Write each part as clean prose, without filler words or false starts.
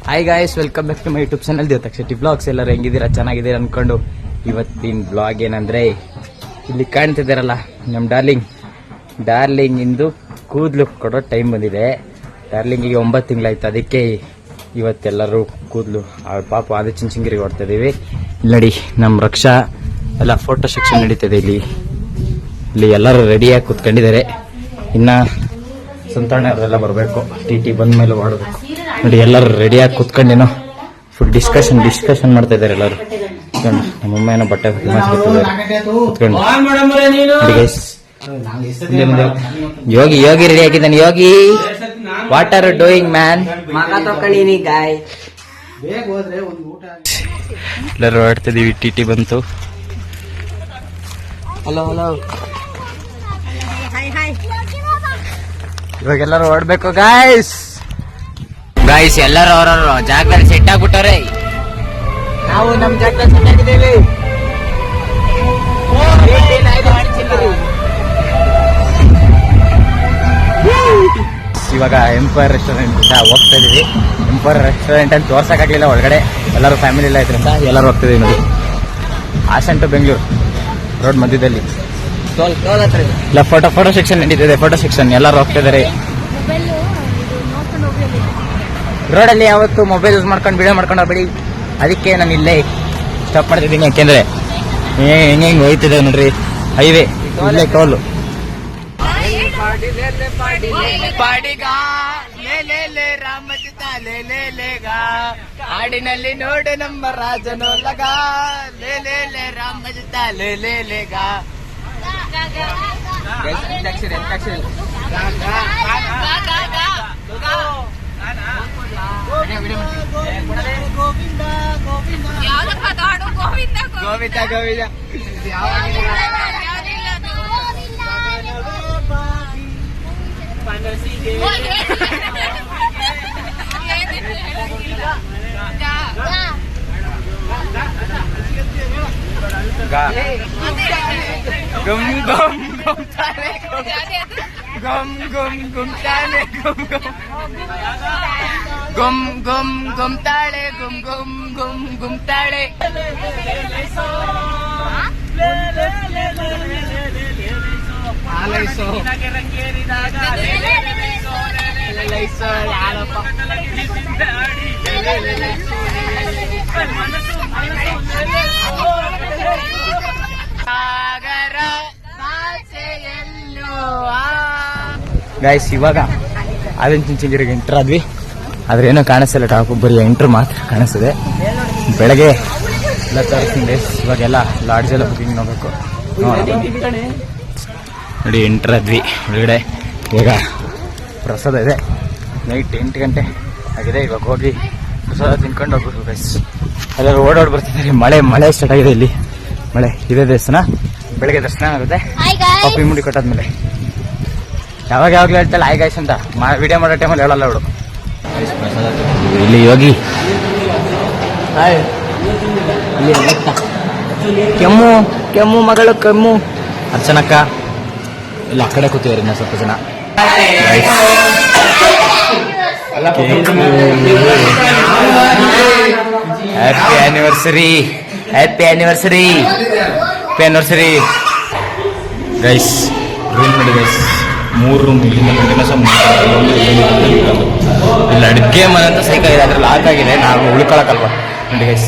Hi guys, welcome back to my YouTube channel Devatak Shetty blogs. ಎಲ್ಲರೂ ಹೆಂಗಿದ್ದೀರಾ? ಚೆನ್ನಾಗಿದ್ದೀರಾ ಅನ್ಕೊಂಡು ಇವತ್ತಿನ ಬ್ಲಾಗ್ ಏನಂದ್ರೆ, ಇಲ್ಲಿ ಕಾಣ್ತಿದ್ದಾರಲ್ಲ ನಮ್ಮ ಡಾರ್ಲಿಂಗ್ ಇಂದು ಕೂದಲು ಕೊಡೋ ಟೈಮ್ ಬಂದಿದೆ. ಡಾರ್ಲಿಂಗಿಗೆ 9 ತಿಂಗಳಾಯ್ತು. ಅದಕ್ಕೆ ಇವತ್ತೆಲ್ಲರೂ ಕೂದಲು ಅವ್ರ ಪಾಪ ಅದು ಚಿಂಚಿಂಗಿರಿಗೆ ಹೊಡ್ತಾ ಇದೀವಿ. ಇಲ್ಲಿ ನೋಡಿ ನಮ್ಮ ರಕ್ಷಾ ಎಲ್ಲ ಫೋಟೋ ಸೆಕ್ಷನ್ ನಡೀತದೆ. ಇಲ್ಲಿ ಎಲ್ಲರೂ ರೆಡಿಯಾಗಿ ಕೂತ್ಕೊಂಡಿದ್ದಾರೆ. ಇನ್ನ ಸಂತಾಣ ಅವರೆಲ್ಲ ಬರಬೇಕು. ಟಿ ಬಂದ ಮೇಲೆ ಮಾಡಬೇಕು. ನೋಡಿ ಎಲ್ಲರೂ ರೆಡಿಯಾಗಿ ಕೂತ್ಕೊಂಡೇನೋ ಫುಲ್ ಡಿಸ್ಕಷನ್ ಮಾಡ್ತಾ ಇದ್ದಾರೆ ಎಲ್ಲರೂ. ನಮ್ಮ ಅಮ್ಮ ಏನೋ ಬಟ್ಟೆ ಕೂತ್ಕೊಂಡು ಯೋಗಿ ರೆಡಿ ಆಗಿದ್ದಾನೆ. Yogi, what are doing man? ಎಲ್ಲರೂ ಆಡ್ತಿದೀವಿ. ಟಿ ಬಂತು. ಹಲೋ ಇವಾಗ ಎಲ್ಲರೂ ಓಡ್ಬೇಕು ಗಾಯ್ಸ್. ಎಲ್ಲರೂ ಅವ್ರವ್ರ ಜಾಗದಲ್ಲಿ ಸೆಟ್ ಆಗ್ಬಿಟ್ಟವ್ರೆ. ನಾವು ನಮ್ ಜಾಗದಲ್ಲಿ ಸೆಟ್ ಆಗಿದ್ದೇವೆ. ಇವಾಗ ಎಂಪೈರ್ ರೆಸ್ಟೋರೆಂಟ್ ಹೋಗ್ತಾ ಇದೀವಿ. ಎಂಪೈರ್ ರೆಸ್ಟೋರೆಂಟ್ ಅಂತ ತೋರ್ಸಕ್ಕಾಗ್ಲಿಲ್ಲ ಒಳಗಡೆ. ಎಲ್ಲರೂ ಫ್ಯಾಮಿಲಿ ಎಲ್ಲ ಇದ್ರಂತ ಎಲ್ಲರೂ ಹೋಗ್ತಿದೀವಿ. ನೋಡಿ, ಹಾಸನ್ ಟು ಬೆಂಗಳೂರು ರೋಡ್ ಮಧ್ಯದಲ್ಲಿ ಇಲ್ಲ ಫೋಟೋ ಸೆಕ್ಷನ್ ನಡೀತಿದೆ. ಫೋಟೋ ಸೆಕ್ಷನ್ ಎಲ್ಲರೂ ಹೋಗ್ತಾ ಇದಾರೆ. ರೋಡಲ್ಲಿ ಯಾವತ್ತು ಮೊಬೈಲ್ ಯೂಸ್ ಮಾಡ್ಕೊಂಡು ವಿಡಿಯೋ ಮಾಡ್ಕೊಂಡು ಹೋಗ್ಬೇಡಿ. ಅದಕ್ಕೆ ನಾನು ಇಲ್ಲೇ ಸ್ಟಾಪ್ ಮಾಡ್ತಿದ್ದೀನಿ. ಯಾಕೆಂದ್ರೆ ಹೆಂಗೆ ಹೋಯ್ತಿದೆ ನೋಡ್ರಿ ಹೈವೇ. ಇಲ್ಲೇ ಟೋಲು. ಹಾಡಿನಲ್ಲಿ ನೋಡು ನಮ್ಮ ರಾಜನೋಲಗ ರಾಮಜುತ ಲೇಗ. ಗೋವಿಂದ ಗಮ್ ಗಮ್ ಗಮ್ ತಾಳೆ ಗಮ್ ಗಮ್ ಗಮ್ ತಾಳೆ ಗಮ್ ಗಮ್ ಗಮ್ ತಾಳೆ ಗಮ್ ಗಮ್ ಗಮ್ ಗಮ್ ತಾಳೆ. ಗೈಸ್, ಇವಾಗ ಅದನ್ನ ಚಿಂಚಿಂಗಿರಿಗೆ ಎಂಟರ್ ಆದ್ವಿ. ಆದ್ರೆ ಏನೋ ಕಾಣಿಸ್ತಿಲ್ಲ. ಟಾಪ್ ಬರೀ ಎಂಟ್ರ್ ಮಾತ್ರ ಕಾಣಿಸ್ತದೆ. ಬೆಳಗ್ಗೆ ಎಲ್ಲ ತೋರಿಸ್ತೀನಿ. ಇವಾಗೆಲ್ಲ ಲಾಡ್ಜ್ ಎಲ್ಲ ಬುಕಿಂಗ್ ನೋಡ್ಬೇಕು. ನೋಡಿ ಎಂಟರ್ ಆದ್ವಿ ಒಳಗಡೆ. ಈಗ ಪ್ರಸಾದ ಇದೆ. ನೈಟ್ 8 ಗಂಟೆ ಆಗಿದೆ. ಇವಾಗ ಹೋಗಿ ಪ್ರಸಾದ ತಿನ್ಕೊಂಡು ಹೋಗ್ಬೇಕು ಗೈಸ್. ಎಲ್ಲರೂ ಓಡಾಡಿ ಬರ್ತಿದ್ದಾರೆ. ಮಳೆ ಸ್ಟಾರ್ಟ್ ಆಗಿದೆ. ಇಲ್ಲಿ ಮಳೆ ಇದೆ. ದೇವಸ್ಥಾನ ಬೆಳಗ್ಗೆ ದರ್ಶನ ಆಗುತ್ತೆ. ಕಾಫಿ ಮುಡಿ ಕೊಟ್ಟಾದ್ಮೇಲೆ ಯಾವಾಗಲೂ ಹೇಳ್ತಲ್ಲ ಹಾಯ್ ಗೈಸ್ ಅಂತ. ವಿಡಿಯೋ ಮಾಡೋ ಟೈಮಲ್ಲಿ ಹೇಳಲ್ಲ ಅವಳು. ಇಲ್ಲಿ ಯೋಗಿ ಕೆಮ್ಮು ಮಗಳು ಕೆಮ್ಮು. ಅರ್ಚನಕ್ಕ ಇಲ್ಲ ಆ ಕಡೆ ಕೂತಿದ್ದಾರೆ ಇನ್ನ ಸ್ವಲ್ಪ ಜನ. Happy anniversary guys. ರೂಮ್ ನೋಡಿ ಗೈಸ್, 3 ರೂಮ್. ಇಲ್ಲಿಂದ ಕಂಟಿನ್ಯೂಸ್ ಇಲ್ಲಿ ಅಡುಗೆ ಮನೆ ಅಂತ ಸೈಕಾಗಿದೆ. ಅದ್ರಲ್ಲಿ ಲಾಕ್ ಆಗಿದೆ. ನಾವು ಉಳ್ಕೊಳಕಲ್ವಾ ನೋಡಿ ಗೈಸ್.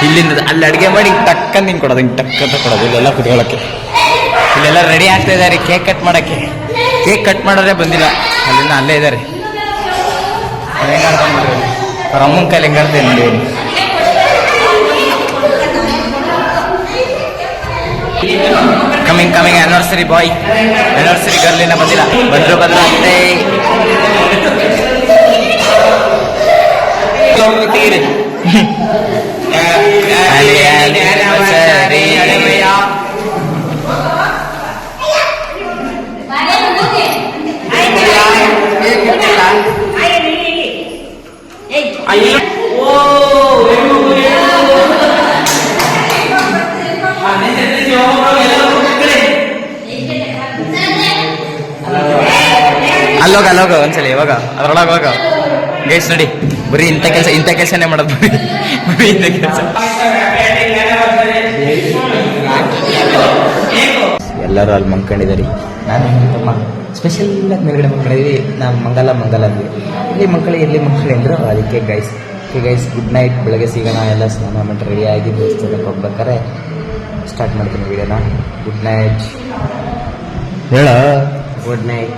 ಇಲ್ಲಿಂದ ಅಲ್ಲಿ ಅಡುಗೆ ಮಾಡಿ ಟಕ್ಕಂತ ಹಿಂಗೆ ಕೊಡೋದು, ಹಿಂಗೆ ಟಕ್ಕಂತ ಕೊಡೋದು. ಇಲ್ಲೆಲ್ಲ ಕುತ್ಕೊಳ್ಳೋಕ್ಕೆ ಇಲ್ಲೆಲ್ಲ ರೆಡಿ ಆಗ್ತಾ ಇದ್ದಾರೆ. ಕೇಕ್ ಕಟ್ ಮಾಡೋಕ್ಕೆ. ಕೇಕ್ ಕಟ್ ಮಾಡೋದೇ ಬಂದಿಲ್ಲ. ಅಲ್ಲಿಂದ ಅಲ್ಲೇ ಇದ್ದಾರೆ. ಅವ್ರ ಅಮ್ಮನ ಕೈಲಿ ಹೆಂಗಾಡ್ತೇನೆ ನೋಡಿ. ಕಮಿಂಗ್ ಆನಿವರ್ಸರಿ ಬಾಯ್, ಆನಿವರ್ಸರಿ ಗರ್ಲಿನ ಬಂದಿಲ್ಲ. ಬಂದ್ರೆ ಅಲ್ಲೋಗ ಒಂದ್ಸಲಿ ಇವಾಗ ಅದ್ರೊಳಗೆ ಹೋಗ ಗೈಸ್ ನೋಡಿ, ಬರೀ ಇಂಥ ಕೆಲಸನೇ ಮಾಡೋದು, ಬರೀ ಇಂಥ ಕೆಲಸ. ಎಲ್ಲರೂ ಅಲ್ಲಿ ಮಂಕೊಂಡಿದ್ದಾರೆ. ನಾನು ತಮ್ಮ ಸ್ಪೆಷಲ್ ಆಗಿ ಮೇಲ್ಗಡೆ ಮಂಕೊಂಡಿದ್ವಿ. ನಾವು ಮಂಗಲ ಅಂದ್ವಿ. ಇಲ್ಲಿ ಇರ್ಲಿ ಮಕ್ಕಳು ಅಂದರು. ಅದಕ್ಕೆ ಗೈಸ್ ಗುಡ್ ನೈಟ್. ಬೆಳಗ್ಗೆ ಸಿಗೋಣ. ಎಲ್ಲ ಸ್ನಾನ ಮಾಡಿ ರೆಡಿ ಆಗಿ ದೇವಸ್ಥಾನಕ್ಕೆ ಹೋಗ್ಬೇಕಾರೆ ಸ್ಟಾರ್ಟ್ ಮಾಡ್ತೀನಿ ವಿಡಿಯೋನ. ಗುಡ್ ನೈಟ್ ಹೇಳ. Good night.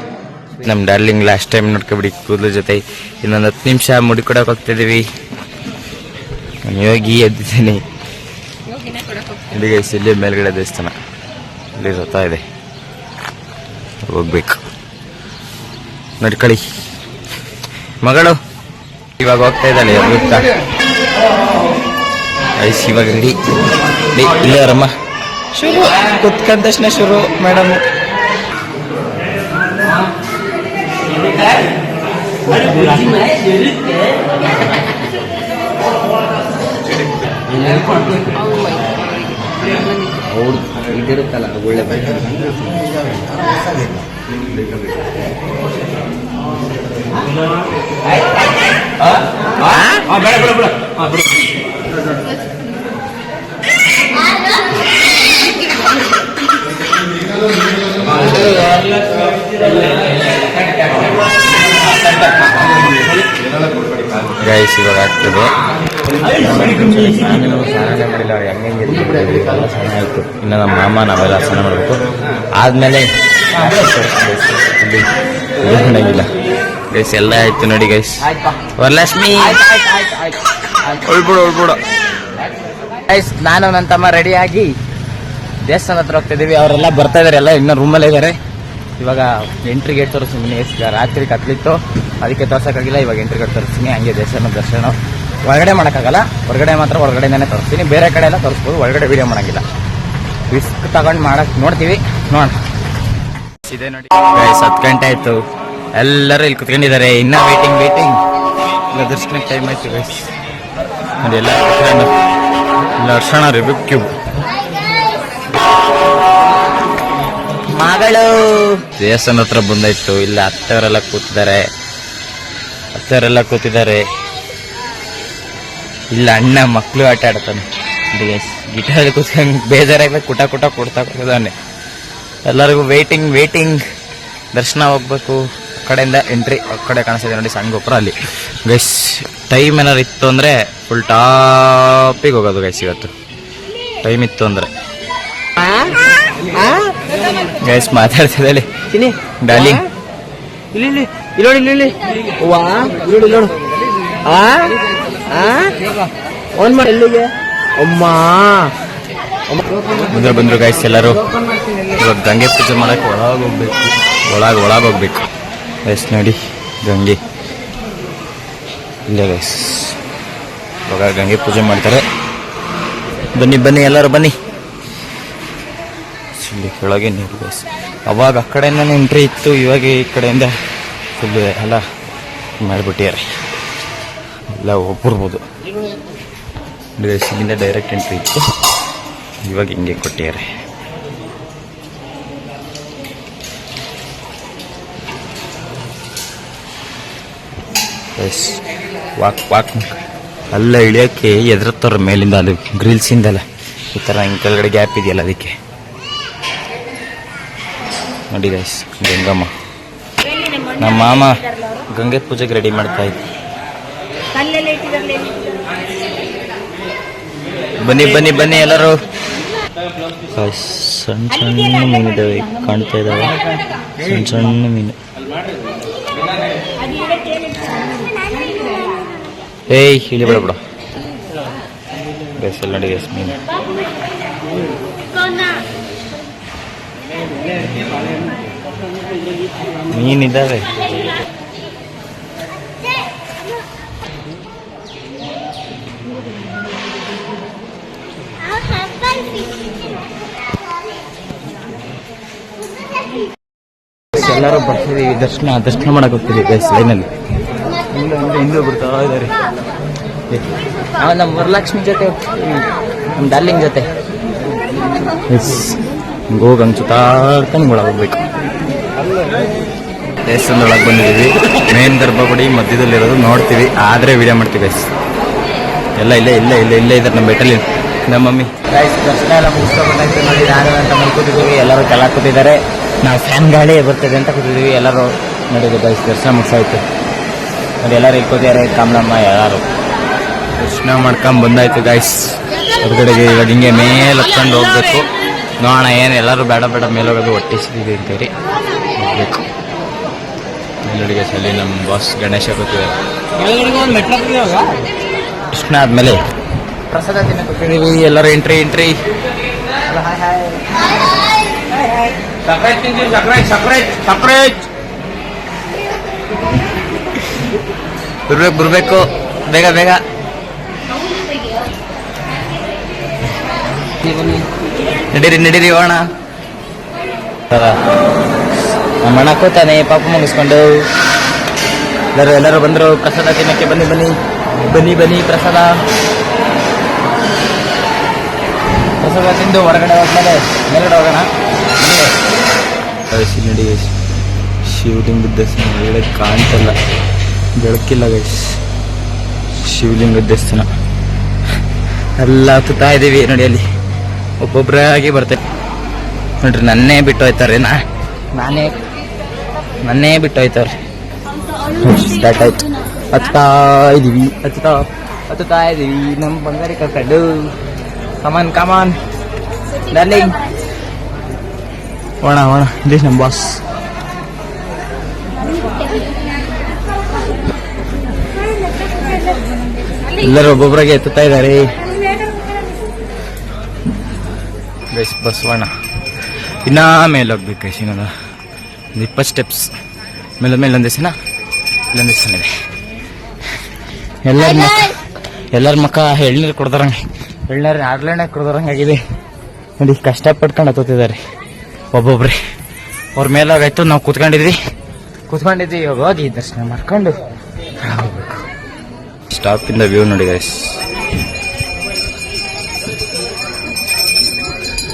ನಮ್ಮ ಡಾರ್ಲಿಂಗ್ ಲಾಸ್ಟ್ ಟೈಮ್ ನೋಡ್ಕೊಬಿಡಿ ಕೂದಲು ಜೊತೆ. ಇನ್ನೊಂದು 10 ನಿಮಿಷ ಮುಡಿ ಕೊಡಕ್ಕೆ ಹೋಗ್ತಿದ್ದೀವಿ. ನಾನು ಯೋಗಿ ಎದ್ದಿದ್ದೀನಿ. ಇಲ್ಲಿ ಗೈಸ್ ಇಲ್ಲಿ ಮೇಲ್ಗಡೆ ದೇವಸ್ಥಾನ ಇಲ್ಲಿ ರಥ ಇದೆ, ಹೋಗ್ಬೇಕು. ನಡ್ಕೊಳ್ಳಿ. ಮಗಳು ಇವಾಗ ಹೋಗ್ತಾ ಇದ್ದಾಳೆ ಗೊತ್ತಾ. ಐಸ್ ಇವಾಗ ರೆಡಿ ಇಲ್ಲ ರಮ್ಮ. ಶುರು ಕುತ್ಕೊಂಡ ತಕ್ಷಣ ಶುರು ಮೇಡಮ್. ಅವ್ರು ಇದಿರುತ್ತಲ್ಲ ಒಳ್ಳೆ ಗೈಸ್ ಇವಾಗ ಆಗ್ತದೆ. ಸ್ನಾನ ಮಾಡಿಲ್ಲ, ಹೆಂಗೆ ಸ್ನಾನ ಆಯಿತು. ಇನ್ನು ನಮ್ಮ ಮಾಮ ನಾವೆಲ್ಲ ಸ್ನಾನ ಮಾಡಬೇಕು. ಆದಮೇಲೆ ಇಲ್ಲ ಗೈಸ್ ಎಲ್ಲ ಆಯ್ತು ನೋಡಿ ಗೈಸ್. ವರಲಕ್ಷ್ಮಿ ಉಳ್ಬಿಡು ಗೈಸ್. ನಾನು ನನ್ನ ತಮ್ಮ ರೆಡಿಯಾಗಿ ದೇವಸ್ಥಾನ ಹತ್ರ ಹೋಗ್ತಿದ್ದೀವಿ. ಅವರೆಲ್ಲ ಬರ್ತಾ ಇದಾರೆ, ಎಲ್ಲ ಇನ್ನೂ ರೂಮಲ್ಲೇ ಇದ್ದಾರೆ. ಇವಾಗ ಎಂಟ್ರಿ ಗೇಟ್ ತೋರಿಸ್ತೀನಿ. ರಾತ್ರಿ ಕತ್ಲಿತ್ತು, ಅದಕ್ಕೆ ತೋರ್ಸೋಕ್ಕಾಗಿಲ್ಲ. ಇವಾಗ ಎಂಟ್ರಿ ಗೇಟ್ ತೋರಿಸ್ತೀನಿ. ಹಂಗೆ ದರ್ಶನ ಒಳಗಡೆ ಮಾಡೋಕ್ಕಾಗಲ್ಲ. ಹೊರಗಡೆನೇ ತೋರಿಸ್ತೀನಿ. ಬೇರೆ ಕಡೆ ಎಲ್ಲ ತೋರಿಸ್ಬೋದು, ಒಳಗಡೆ ವೀಡಿಯೋ ಮಾಡೋಂಗಿಲ್ಲ. ರಿಸ್ಕ್ ತಗೊಂಡು ಮಾಡಕ್ಕೆ ನೋಡ್ತೀವಿ, ನೋಡೋಣ. ಇದೆ ನೋಡಿ ಗೈಸ್, 10 ಗಂಟೆ ಆಯಿತು. ಎಲ್ಲರೂ ಇಲ್ಲಿ ಕುತ್ಕೊಂಡಿದ್ದಾರೆ. ಇನ್ನೂ ವೇಟಿಂಗ್ ಇಲ್ಲ ದರ್ಶನಕ್ಕೆ ಟೈಮ್ ಆಯ್ತು ಗೈಸ್. ನೋಡಿ ಎಲ್ಲ ಕುತ್ಕೊಂಡು ಇಲ್ಲ ವರ್ಷಣ ರಿಬ್ಯೂಕ್ ಕ್ಯೂಬ್ ಮಗಳು ದೇವಸ್ಥಾನ ಹತ್ರ ಬಂದಾಯ್ತು. ಇಲ್ಲ ಅತ್ತೆಯವರೆಲ್ಲ ಕೂತಿದ್ದಾರೆ. ಇಲ್ಲ ಅಣ್ಣ ಮಕ್ಕಳು ಆಟ ಆಡ್ತಾನೆ. ಗಿಟಾರ್ ಕೂತ್ಕೊಂಡು ಬೇಜಾರಾಗ ಕುಟ ಕೊಡ್ತಾ ಕೂತಾನೆ. ಎಲ್ಲರಿಗೂ ವೇಟಿಂಗ್. ದರ್ಶನ ಹೋಗ್ಬೇಕು. ಆ ಕಡೆಯಿಂದ ಎಂಟ್ರಿ ಆ ಕಡೆ ಕಾಣಿಸ್ತಿದೆ ನೋಡಿ, ಸಣ್ಣ ಗೋಪುರ ಅಲ್ಲಿ. ಗೈಸ್ ಟೈಮ್ ಏನಾರು ಇತ್ತು ಅಂದರೆ ಫುಲ್ ಟಾಪಿಗೆ ಹೋಗೋದು ಗೈಸ್. ಇವತ್ತು ಟೈಮ್ ಇತ್ತು ಅಂದರೆ ಗೈಸ್ ಮಾತಾಡ್ತಿದ್ದೆ ಡಾರ್ಲಿಂಗ್. ಇಲ್ಲಿ ಬಂದ್ರು ಗೈಸ್ ಎಲ್ಲರೂ. ಇವಾಗ ಗಂಗೆ ಪೂಜೆ ಮಾಡಕ್ಕೆ ಒಳಗೆ ಹೋಗ್ಬೇಕು ಗೈಸ್. ನೋಡಿ ಗಂಗೆ ಇಲ್ಲೇ ಗೈಸ್. ಇವಾಗ ಗಂಗೆ ಪೂಜೆ ಮಾಡ್ತಾರೆ. ಬನ್ನಿ ಎಲ್ಲರೂ ಬನ್ನಿ. ಕೆಳಗೆ ನೀರು ಗೈಸ್. ಅವಾಗ ಆ ಕಡೆಯಿಂದ ಎಂಟ್ರಿ ಇತ್ತು, ಇವಾಗ ಈ ಕಡೆಯಿಂದ ಫುಲ್ ಎಲ್ಲ ಮಾಡಿಬಿಟ್ಟಿದ್ದಾರೆ. ಎಲ್ಲ ಹೋಗ್ಬಿಡ್ಬೋದು ಗೈಸ್. ಇಲ್ಲಿಂದ ಡೈರೆಕ್ಟ್ ಎಂಟ್ರಿ ಇತ್ತು, ಇವಾಗ ಹಿಂಗೆ ಕೊಟ್ಟಿದ್ದಾರೆ. ಗೈಸ್ ವಾಕ್ ಅಲ್ಲ ಇಳಿಯೋಕ್ಕೆ ಎದುರತ್ತವ್ರ ಮೇಲಿಂದ, ಅದು ಗ್ರಿಲ್ಸಿಂದಲ್ಲ ಈ ಥರ ಹಿಂಗೆ ಕೆಳಗಡೆ ಗ್ಯಾಪ್ ಇದೆಯಲ್ಲ ಅದಕ್ಕೆ. ನೋಡಿ ಗೈಸ್ ಗಂಗಮ್ಮ. ನಮ್ಮ ಮಾಮ ಗಂಗೆ ಪೂಜೆಗೆ ರೆಡಿ ಮಾಡ್ತಾ ಇದ್ದೆ. ಬನ್ನಿ ಎಲ್ಲರೂ. ಸಣ್ಣ ಮೀನಿದ್ದಾವೆ ಕಾಣ್ತಾ ಇದ್ದಾವೆ, ಸಣ್ಣ ಮೀನು. ಏಯ್ ಇಳಿಬೇಡ ಬಿಡು ಗೈಸ್. ಎಲ್ಲ ನೋಡಿ ಗೈಸ್ ಮೀನು. ಮೀನಿದ್ದಾವೆ. ಎಲ್ಲರೂ ಬರ್ತಿದ್ದೀವಿ. ದರ್ಶನ ಮಾಡಕ್ಕೆ ಹೋಗ್ತೀವಿ ಗೈಸ್. ಲೈನಲ್ಲಿ ಹಿಂದೂ ಬರ್ತಾ ಇದ್ದಾರೆ. ನಮ್ಮ ವರಲಕ್ಷ್ಮಿ ಜೊತೆ ಹೋಗ್ತೀವಿ, ನಮ್ಮ ಡಾರ್ಲಿಂಗ್ ಜೊತೆ. ಹೋಗಿ ಹಂಗೆ ಸುತ್ತಾಡ್ಕೊಂಡು ಒಳಗೆ ಹೋಗ್ಬೇಕು. ದೇವಸ್ಥಾನದೊಳಗೆ ಬಂದಿದ್ದೀವಿ. ಮೇನ್ ಗರ್ಭಗುಡಿ ಮಧ್ಯದಲ್ಲಿರೋದು ನೋಡ್ತೀವಿ, ಆದರೆ ವಿಡಿಯೋ ಮಾಡ್ತೀವಿ ಗೈಸ್. ಎಲ್ಲ ಇಲ್ಲೇ ಇದ್ದಾರೆ ನಮ್ಮ ಬೆಟ್ಟಲ್ಲಿ ನಮ್ಮ ಮಮ್ಮಿ. ಗೈಸ್ ದರ್ಶನ ಎಲ್ಲ ಮುಗಿಸ್ಕೊಂಡ್ಬಂದಾಯ್ತು ನೋಡಿ. ನಾನು ಅಂತ ಮಲ್ಕೋತಿದ್ದೀವಿ, ಎಲ್ಲರೂ ಕೆಲ ಕೂತಿದ್ದಾರೆ. ನಾವು ಫ್ಯಾನ್ ಗಾಳಿ ಬರ್ತಿದೆ ಅಂತ ಕೂತಿದ್ದೀವಿ. ಎಲ್ಲರೂ ನೋಡಿದ್ವಿ ಗೈಸ್, ದರ್ಶನ ಮುಗಿಸಾಯ್ತು ನೋಡಿ. ಎಲ್ಲರೂ ಇಕ್ಕೋತಿದ್ದಾರೆ, ಕಮಲಮ್ಮ ಎಲ್ಲರೂ ದರ್ಶನ ಮಾಡ್ಕೊಂಡ್ ಬಂದಾಯ್ತು ಗೈಸ್. ಹೊರಗಡೆಗೆ ಇವಾಗ ಹಿಂಗೆ ಮೇಲೆ ಹತ್ಕೊಂಡು ಹೋಗ್ಬೇಕು. ನೋಡೋಣ ಏನು ಎಲ್ಲರೂ ಬೇಡ ಮೇಲೆ ಹೋಗೋದು ಒಟ್ಟಿಸಿದ್ದೀವಿ ಅಂತೇಳಿ ಹೋಗ್ಬೇಕು. ಮೇಲುಡಿಗೆ ಸಲ ನಮ್ಮ ಬಾಸ್ ಗಣೇಶ ಕೂತಿದ್ದಾರೆ. ಕೃಷ್ಣ ಆದ್ಮೇಲೆ ಪ್ರಸಾದ ತಿನ್ನ ಕೂತಿದ್ದೀವಿ. ಎಲ್ಲರೂ ಎಂಟ್ರಿ ಬರ್ಬೇಕು ಬೇಗ ನಡೀರಿ ಹೋಣ. ನಮ್ಮ ಅಣ್ಣ ಕೂತಾನೆ ಪಾಪ ಮುಗಿಸ್ಕೊಂಡು. ಎಲ್ಲರೂ ಬಂದರು ಪ್ರಸಾದ ತಿನ್ನಕ್ಕೆ. ಬನ್ನಿ ಪ್ರಸಾದ ತಿಂದು ಹೊರಗಡೆ ಹೋದ್ಮೇಲೆ ಮೇಲ್ಗಡೆ ಹೋಗೋಣ. ನಡಿ ಶಿವಲಿಂಗದ ದೇವಸ್ಥಾನ ಒಳ್ಳೆ ಕಾಣ್ತಲ್ಲ, ಬೆಳಕಿಲ್ಲ ಗೈಸ್. ಶಿವಲಿಂಗದ ದೇವಸ್ಥಾನ ಎಲ್ಲ ಹತ್ತುತ್ತಾ ಇದ್ದೀವಿ ನೋಡಿ. ಅಲ್ಲಿ ಒಬ್ಬೊಬ್ಬರಾಗಿ ಬರ್ತೇವೆ ನೋಡ್ರಿ. ನನ್ನೇ ಬಿಟ್ಟು ಹೋಯ್ತಾರೆ, ನನ್ನೇ ಬಿಟ್ಟು ಹೋಯ್ತಾರೆ. ಸ್ಟಾರ್ಟ್ ಆಯ್ತು. ಹತ್ತಾ ಇದೀವಿ ನಮ್ಮ ಬಂಗಾರಿ ಕರ್ಕೊಂಡು. ಕಮಾನ್ ಡಾರ್ಲಿಂಗ್ ಹೋಣ ಇಲ್ಲಿ ನಮ್ಮ ಬಾಸ್. ಎಲ್ಲರೂ ಒಬ್ಬೊಬ್ಬರಾಗೆ ಎತ್ತುತ್ತಾ ಇದ್ದಾರೆ. ಬಸವಣ್ಣ ಇನ್ನ ಮೇಲೆ ಹೋಗ್ಬೇಕು. ಇನ್ನೊಂದು 20 ಸ್ಟೆಪ್ಸ್ ಮೇಲೆ ಒಂದೇ ದಿನ ಇಲ್ಲೊಂದು ದಿವಸ ಇದೆ. ಎಲ್ಲರ ಮಕ್ಕ ಎಳ್ನೀರು ಕೊಡ್ದಾರಂಗೆ, ಆರ್ಲೆಣ್ಣೆ ಕೊಡ್ದಾರಂಗೆ ಆಗಿದೆ ನೋಡಿ. ಕಷ್ಟಪಟ್ಕೊಂಡು ಹತ್ತುತ್ತಿದ್ದಾರೆ ಒಬ್ಬೊಬ್ರೆ. ಅವ್ರ ಮೇಲೆ ಹೋಗಾಯ್ತು, ನಾವು ಕೂತ್ಕೊಂಡಿದ್ವಿ. ಇವಾಗ ಹೋಗಿ ದರ್ಶನ ಮಾಡ್ಕೊಂಡು ಹೋಗ್ಬೇಕು. ಸ್ಟಾಪಿಂದ ವ್ಯೂ ನೋಡಿ ಗೈಸ್.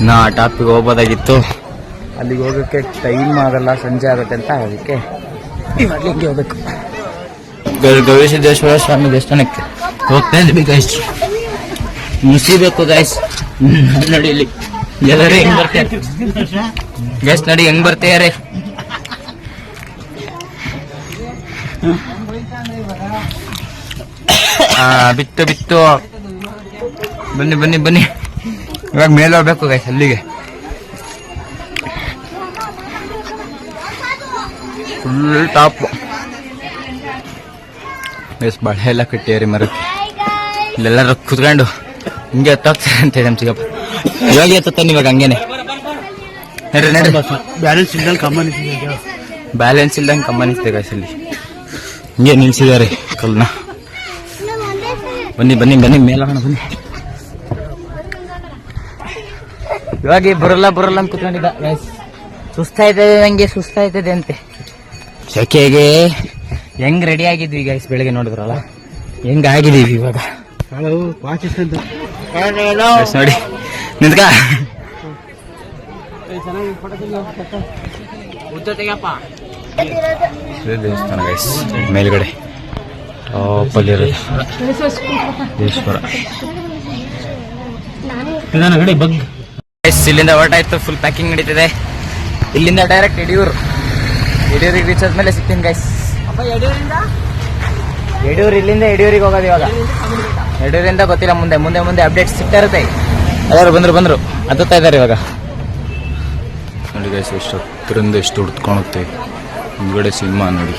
ನಾ ಟಾಪಿಗೆ ಹೋಗ್ಬೋದಾಗಿತ್ತು, ಅಲ್ಲಿಗೆ ಹೋಗೋಕ್ಕೆ ಟೈಮ್ ಆಗಲ್ಲ, ಸಂಜೆ ಆಗುತ್ತೆ ಅಂತ. ಅದಕ್ಕೆ ಇವಾಗಲಿಂಗೆ ಹೋಗ್ಬೇಕು. ಗವಿಸಿದ್ದೇಶ್ವರ ಸ್ವಾಮಿ ದೇವಸ್ಥಾನಕ್ಕೆ ಹೋಗ್ತಾ ಇದ್ವಿ ಗೈಸ್. ಮುಗಿಬೇಕು ಗೈಸ್. ನೋಡಿ ಇಲ್ಲಿ ಎಲ್ಲರೂ ಹೆಂಗ್ ಬರ್ತಾರೆ ಗೈಸ್, ನೋಡಿ ಹೆಂಗ್ ಬರ್ತಾರೆ. ಬಿತ್ತು ಬನ್ನಿ. ಇವಾಗ ಮೇಲೆ ಹೋಗ್ಬೇಕು ಗೈಸ್, ಅಲ್ಲಿಗೆ ಫುಲ್ ಟಾಪ್ ಗೈಸ್. ಬಳೆ ಎಲ್ಲ ಕಟ್ಟಿಯಾರಿ ಮರಕ್ಕೆ. ಇಲ್ಲೆಲ್ಲರೂ ಕುತ್ಕೊಂಡು ಹಿಂಗೆ ಹತ್ತಾಗ್ತಾರೆ ಅಂತ ಹೇಳಿ ನಮ್ಮ ಚಿಕ್ಕಪ್ಪ. ಇವಾಗ ಎತ್ತಾನೆ ಇವಾಗ ಹಂಗೇನೆ. ಬ್ಯಾಲೆನ್ಸ್ ಇಲ್ದಂಗೆ ಕಮ್ಮನಿಸ್ತೆ ಗೈಸ್. ಅಲ್ಲಿ ಹಿಂಗೆ ನಿಲ್ಸಿದ್ದಾರೆ ಕಲ್ನ. ಬನ್ನಿ ಮೇಲೆ ಹೋಗೋಣ ಬನ್ನಿ. ಇವಾಗ ಬರಲ್ಲ ಅಂತ ಕುತ್ಕೊಂಡಿದ್ದ ಗೈಸ್. ಸುಸ್ತಾಯ್ತದೆ ಅಂತೆ. ಸೆಕೆಗೆ ಹೆಂಗ್ ರೆಡಿ ಆಗಿದ್ವಿ ಗೈಸ್, ಬೆಳಗ್ಗೆ ನೋಡಿದ್ರಲ್ಲ ಹೆಂಗ್ ಆಗಿದೀವಿ ಇವಾಗ. ನೋಡಿ ನಿಂತ್ಕ. ದೇವಸ್ಥಾನ ಗೈಸ್ ಮೇಲ್ಗಡೆ ಟಾಪಲ್ಲಿರೋದು ದೇಶ್ವರ. ಇಲ್ಲಿಂದ ಹೊರಟಾಯ್ತು, ಫುಲ್ ಪ್ಯಾಕಿಂಗ್ ನಡೀತಿದೆ. ಇಲ್ಲಿಂದ ಡೈರೆಕ್ಟ್ ಯಡಿಯೂರಿಗೆ ರೀಚ್ ಆದ್ಮೇಲೆ ಸಿಗ್ತೀನಿ ಗೈಸ್. ಇಲ್ಲಿಂದ ಯಡಿಯೂರಿಗೆ ಹೋಗೋದು ಇವಾಗ. ಯಡಿಯೂರಿಂದ ಗೊತ್ತಿಲ್ಲ, ಮುಂದೆ ಅಪ್ಡೇಟ್ಸ್ ಸಿಗ್ತಾ ಇರುತ್ತೆ. ಎಲ್ಲರೂ ಬಂದ್ರು ಹತ್ತುತ್ತಾ ಇದ್ದಾರೆ ಇವಾಗ ನೋಡಿ ಗೈಸ್. ಎಷ್ಟು ಹತ್ತಿರಿಂದ ಎಷ್ಟು ಹುಡ್ಕೊಳುತ್ತೆ ಹಿಂದ್ಗಡೆ ಸಿನಿಮಾ ನೋಡಿ.